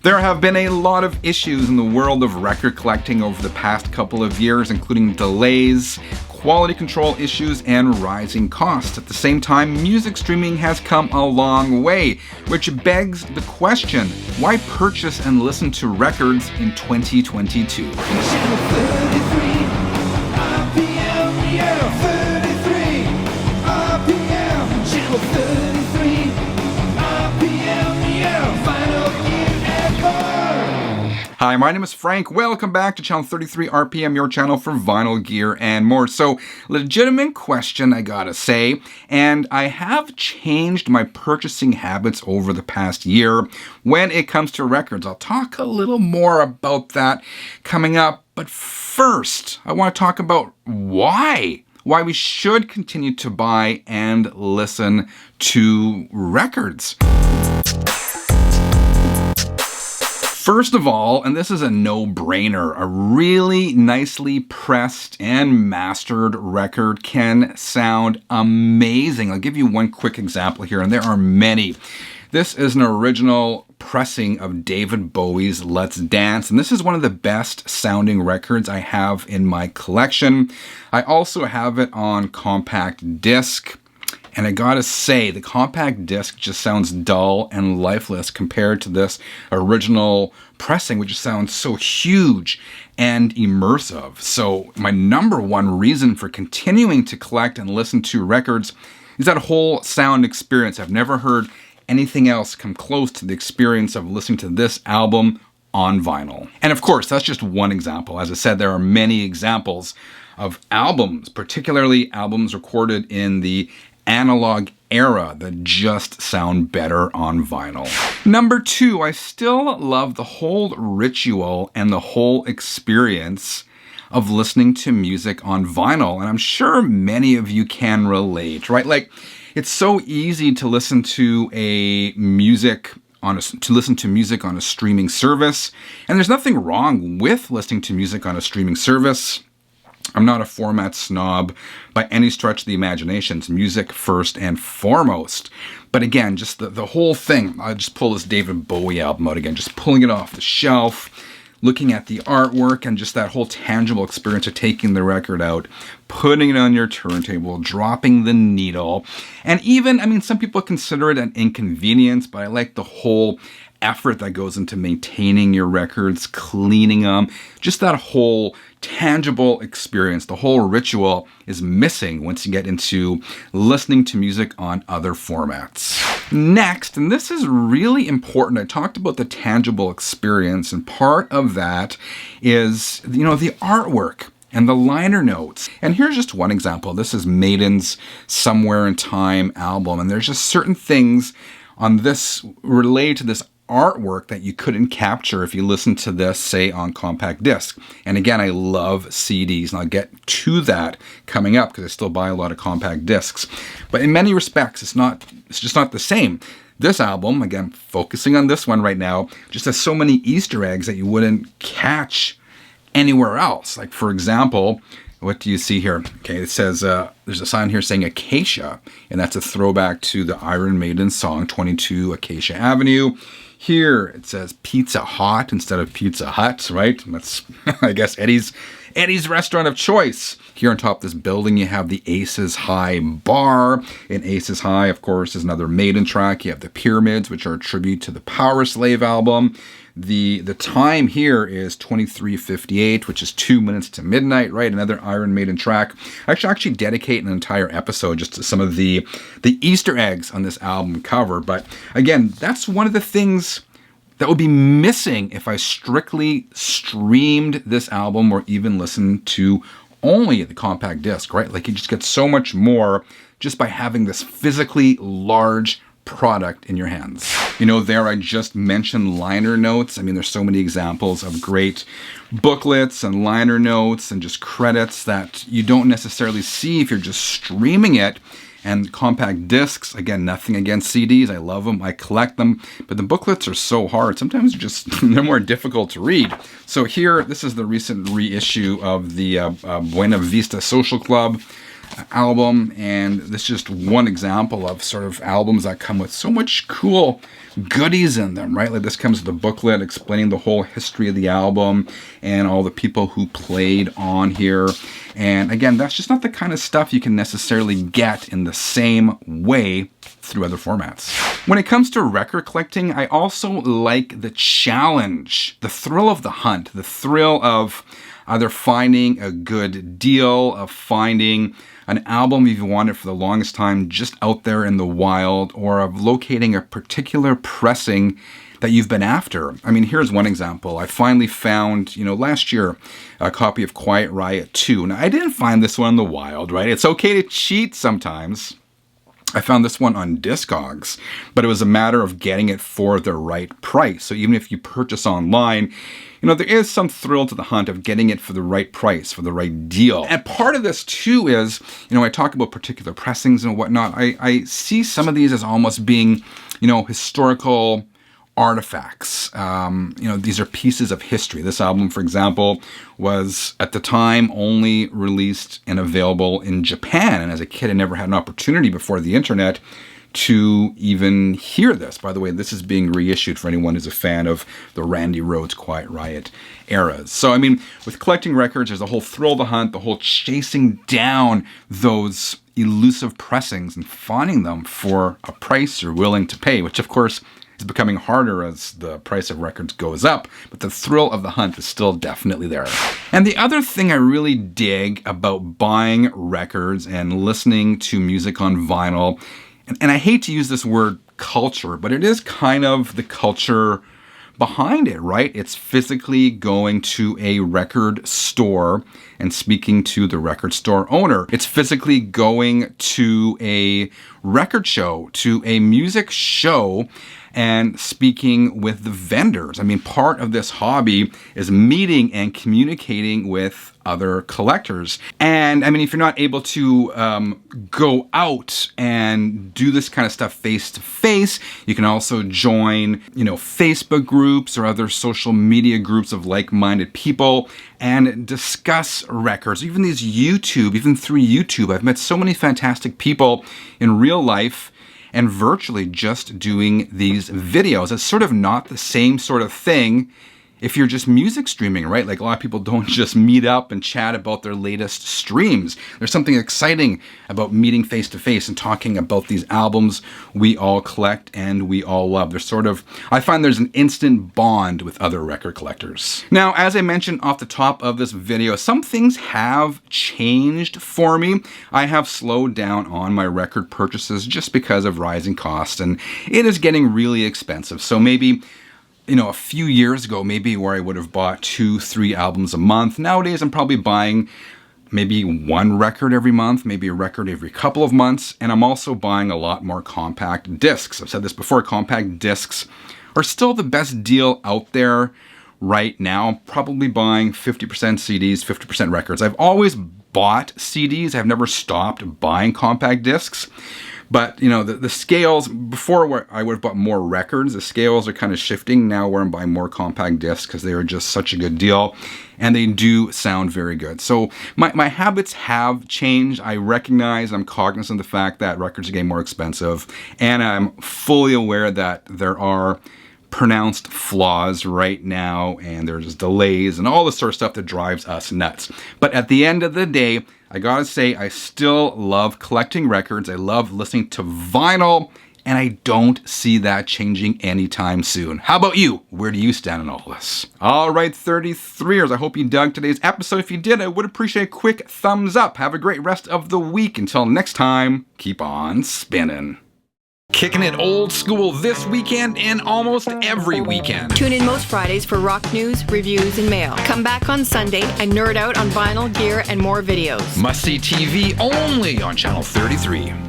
There have been a lot of issues in the world of record collecting over the past couple of years, including delays, quality control issues, and rising costs. At the same time, music streaming has come a long way, which begs the question, why purchase and listen to records in 2022? Hi, my name is Frank. Welcome back to channel 33 RPM, your channel for vinyl gear and more. So, legitimate question, I gotta say, and I have changed my purchasing habits over the past year when it comes to records. I'll talk a little more about that coming up, but first, I want to talk about why we should continue to buy and listen to records. First of all, and this is a no-brainer, a really nicely pressed and mastered record can sound amazing. I'll give you one quick example here, and there are many. This is an original pressing of David Bowie's Let's Dance, and this is one of the best sounding records I have in my collection. I also have it on compact disc. And I gotta say, the compact disc just sounds dull and lifeless compared to this original pressing, which sounds so huge and immersive. So my number one reason for continuing to collect and listen to records is that whole sound experience. I've never heard anything else come close to the experience of listening to this album on vinyl. And of course, that's just one example. As I said, there are many examples of albums, particularly albums recorded in the analog era that just sound better on vinyl. Number two, I still love the whole ritual and the whole experience of listening to music on vinyl. And I'm sure many of you can relate, right? Like, it's so easy to listen to music on a streaming service. And there's nothing wrong with listening to music on a streaming service. I'm not a format snob by any stretch of the imagination. It's music first and foremost. But again, just the whole thing. I'll just pull this David Bowie album out again, just pulling it off the shelf, looking at the artwork, and just that whole tangible experience of taking the record out, putting it on your turntable, dropping the needle. And even, some people consider it an inconvenience, but I like the whole effort that goes into maintaining your records, cleaning them, just that whole tangible experience. The whole ritual is missing once you get into listening to music on other formats. Next, and this is really important, I talked about the tangible experience, and part of that is, the artwork and the liner notes. And here's just one example. This is Maiden's Somewhere in Time album, and there's just certain things on this related to this artwork that you couldn't capture if you listen to this, say, on compact disc. And again, I love CDs, and I'll get to that coming up because I still buy a lot of compact discs. But in many respects, it's just not the same. This album, again, focusing on this one right now, just has so many Easter eggs that you wouldn't catch anywhere else. Like, for example, what do you see here? Okay, it says, there's a sign here saying Acacia, and that's a throwback to the Iron Maiden song 22 Acacia Avenue. Here it says Pizza Hut instead of Pizza Hut, right? That's, I guess, Eddie's restaurant of choice. Here on top of this building, you have the Aces High Bar. And Aces High, of course, is another Maiden track. You have the Pyramids, which are a tribute to the Power Slave album. The time here is 23:58, which is 2 minutes to midnight, right? Another Iron Maiden track. I should actually dedicate an entire episode just to some of the Easter eggs on this album cover. But again, that's one of the things that would be missing if I strictly streamed this album or even listened to only the compact disc, right? Like, you just get so much more just by having this physically large product in your hands. There I just mentioned liner notes. There's so many examples of great booklets and liner notes and just credits that you don't necessarily see if you're just streaming it. And compact discs, again, nothing against CDs. I love them. I collect them. But the booklets are so hard. Sometimes they're more difficult to read. So here, this is the recent reissue of the Buena Vista Social Club album, and this is just one example of sort of albums that come with so much cool goodies in them, right? Like this comes with a booklet explaining the whole history of the album and all the people who played on here. And again, that's just not the kind of stuff you can necessarily get in the same way through other formats. When it comes to record collecting, I also like the challenge, the thrill of the hunt, the thrill of either finding a good deal, of finding an album you've wanted for the longest time just out there in the wild, or of locating a particular pressing that you've been after. I mean, here's one example. I finally found, last year, a copy of Quiet Riot 2. Now, I didn't find this one in the wild, right? It's okay to cheat sometimes. I found this one on Discogs, but it was a matter of getting it for the right price. So even if you purchase online, there is some thrill to the hunt of getting it for the right price, for the right deal. And part of this too is, I talk about particular pressings and whatnot. I see some of these as almost being, historical artifacts. These are pieces of history. This album, for example, was at the time only released and available in Japan. And as a kid, I never had an opportunity before the internet to even hear this. By the way, this is being reissued for anyone who's a fan of the Randy Rhoads Quiet Riot eras. So, with collecting records, there's the whole thrill of the hunt, the whole chasing down those elusive pressings and finding them for a price you're willing to pay, which of course is becoming harder as the price of records goes up, but the thrill of the hunt is still definitely there. And the other thing I really dig about buying records and listening to music on vinyl, and I hate to use this word culture, but it is kind of the culture behind it, right? It's physically going to a record store and speaking to the record store owner. It's physically going to a record show, to a music show, and speaking with the vendors. Part of this hobby is meeting and communicating with other collectors. And if you're not able to go out and do this kind of stuff face to face, you can also join, Facebook groups or other social media groups of like-minded people and discuss records. Even through YouTube, I've met so many fantastic people in real life and virtually just doing these videos. It's sort of not the same sort of thing if you're just music streaming, right? Like a lot of people don't just meet up and chat about their latest streams. There's something exciting about meeting face to face and talking about these albums we all collect and we all love. I find there's an instant bond with other record collectors. Now, as I mentioned off the top of this video, some things have changed for me. I have slowed down on my record purchases just because of rising costs, and it is getting really expensive. So maybe a few years ago, maybe where I would have bought 2-3 albums a month. Nowadays, I'm probably buying maybe one record every month, maybe a record every couple of months. And I'm also buying a lot more compact discs. I've said this before, compact discs are still the best deal out there right now. I'm probably buying 50% CDs, 50% records. I've always bought CDs. I've never stopped buying compact discs. But, the scales, before where I would have bought more records, the scales are kind of shifting now where I'm buying more compact discs because they are just such a good deal and they do sound very good. So my habits have changed. I recognize, I'm cognizant of the fact that records are getting more expensive, and I'm fully aware that there are pronounced flaws right now and there's delays and all the sort of stuff that drives us nuts. But at the end of the day, I gotta say, I still love collecting records. I love listening to vinyl, and I don't see that changing anytime soon. How about you? Where do you stand on all this? All right, 33ers, I hope you dug today's episode. If you did, I would appreciate a quick thumbs up. Have a great rest of the week. Until next time, keep on spinning. Kicking it old school this weekend and almost every weekend. Tune in most Fridays for rock news, reviews, and mail. Come back on Sunday and nerd out on vinyl, gear, and more videos. Must-see TV only on Channel 33.